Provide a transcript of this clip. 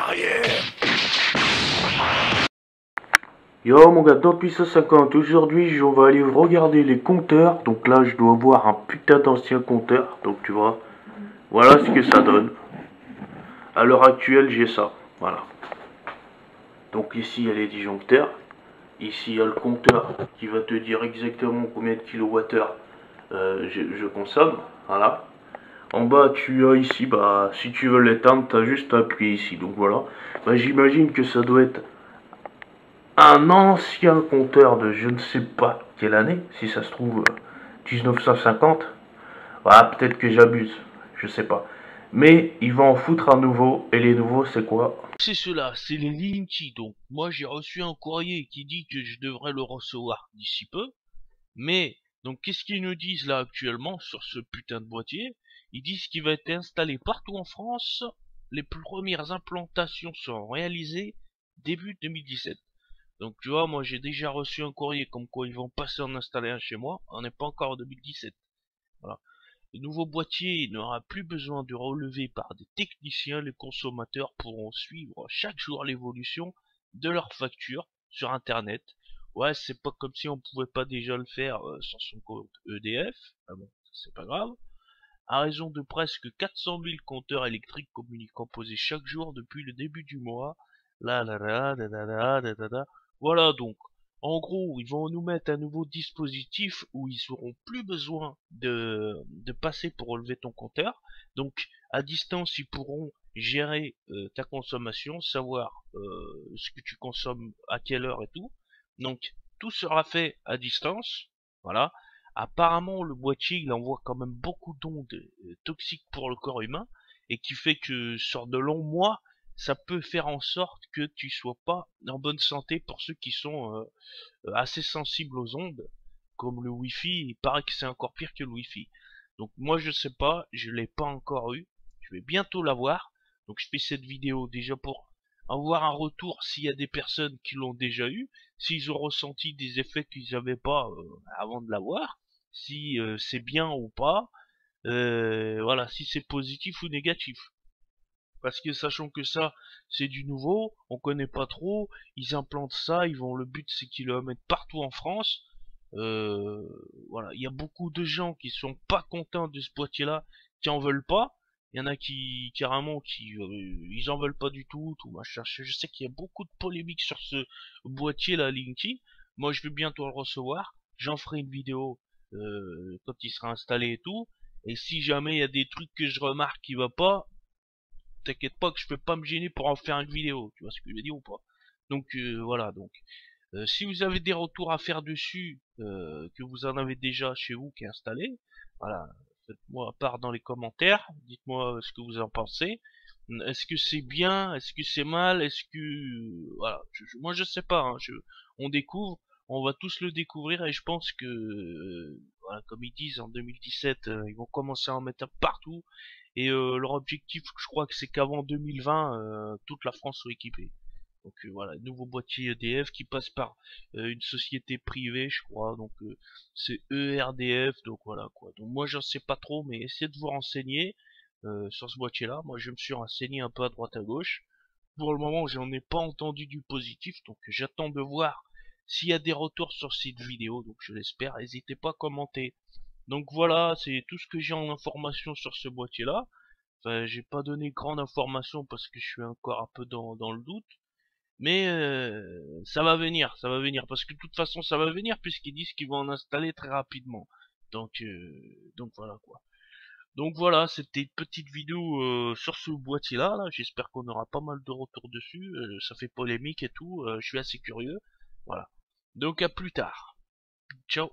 arrière. Yo mon gars, dans Puissance 50, aujourd'hui on va aller regarder les compteurs. Donc là je dois voir un putain d'ancien compteur, donc tu vois, voilà ce que ça donne. À l'heure actuelle j'ai ça, voilà. Donc ici il y a les disjoncteurs, ici il y a le compteur qui va te dire exactement combien de kilowattheures je consomme, voilà. En bas tu as ici, bah si tu veux l'éteindre, tu as juste à appuyer ici, donc voilà. Bah, j'imagine que ça doit être un ancien compteur de je ne sais pas quelle année, si ça se trouve 1950. Voilà, peut-être que j'abuse, je sais pas. Mais ils vont en foutre un nouveau, et les nouveaux c'est quoi? C'est cela, c'est les Linky. Donc moi j'ai reçu un courrier qui dit que je devrais le recevoir d'ici peu. Mais donc qu'est-ce qu'ils nous disent là actuellement sur ce putain de boîtier? Ils disent qu'il va être installé partout en France. Les premières implantations seront réalisées début 2017. Donc tu vois, moi j'ai déjà reçu un courrier comme quoi ils vont passer en installer un chez moi. On n'est pas encore en 2017. Voilà. Le nouveau boîtier n'aura plus besoin de relever par des techniciens. Les consommateurs pourront suivre chaque jour l'évolution de leur facture sur internet. Ouais, c'est pas comme si on pouvait pas déjà le faire sur son compte EDF. Ah bon, c'est pas grave. À raison de presque 400 000 compteurs électriques communicants posés chaque jour depuis le début du mois. Là, là, là, là, là, là, là, là, là. Voilà donc. En gros, ils vont nous mettre un nouveau dispositif où ils auront plus besoin de passer pour relever ton compteur. Donc, à distance, ils pourront gérer ta consommation, savoir ce que tu consommes, à quelle heure et tout. Donc, tout sera fait à distance. Voilà. Apparemment, le boîtier, il envoie quand même beaucoup d'ondes toxiques pour le corps humain et qui fait que sur de longs mois, ça peut faire en sorte que tu sois pas en bonne santé pour ceux qui sont assez sensibles aux ondes, comme le Wi-Fi. Il paraît que c'est encore pire que le Wi-Fi. Donc moi, je sais pas, je l'ai pas encore eu. Je vais bientôt l'avoir. Donc je fais cette vidéo déjà pour avoir un retour s'il y a des personnes qui l'ont déjà eu, s'ils ont ressenti des effets qu'ils n'avaient pas avant de l'avoir, si c'est bien ou pas, voilà, si c'est positif ou négatif. Parce que sachant que ça, c'est du nouveau, on connaît pas trop, ils implantent ça, le but c'est qu'ils le mettent partout en France. Euh, voilà, il y a beaucoup de gens qui sont pas contents de ce boîtier-là, qui en veulent pas. Il y en a qui carrément qui ils en veulent pas du tout, tout machin. Je sais qu'il y a beaucoup de polémiques sur ce boîtier-là, Linky. Moi, je vais bientôt le recevoir. J'en ferai une vidéo quand il sera installé et tout. Et si jamais il y a des trucs que je remarque qui va pas, t'inquiète pas que je peux pas me gêner pour en faire une vidéo, tu vois ce que je veux dire ou pas. Donc voilà, donc si vous avez des retours à faire dessus, que vous en avez déjà chez vous qui est installé, voilà, faites-moi part dans les commentaires, dites-moi ce que vous en pensez. Est-ce que c'est bien, est-ce que c'est mal, est-ce que voilà, moi je sais pas, hein, on découvre, on va tous le découvrir et je pense que voilà, comme ils disent en 2017, ils vont commencer à en mettre partout et leur objectif, je crois que c'est qu'avant 2020, toute la France soit équipée. Donc voilà, nouveau boîtier EDF qui passe par une société privée, je crois. Donc c'est ERDF, donc voilà quoi. Donc moi j'en sais pas trop, mais essayez de vous renseigner sur ce boîtier-là. Moi je me suis renseigné un peu à droite à gauche. Pour le moment, j'en ai pas entendu du positif, donc j'attends de voir s'il y a des retours sur cette vidéo. Donc je l'espère. N'hésitez pas à commenter. Donc voilà, c'est tout ce que j'ai en information sur ce boîtier-là. Enfin, j'ai pas donné grande information parce que je suis encore un peu dans le doute. Mais ça va venir, parce que de toute façon ça va venir puisqu'ils disent qu'ils vont en installer très rapidement. Donc voilà quoi. Donc voilà, c'était une petite vidéo sur ce boîtier-là. Là. J'espère qu'on aura pas mal de retours dessus. Ça fait polémique et tout. Je suis assez curieux. Voilà. Donc à plus tard. Ciao.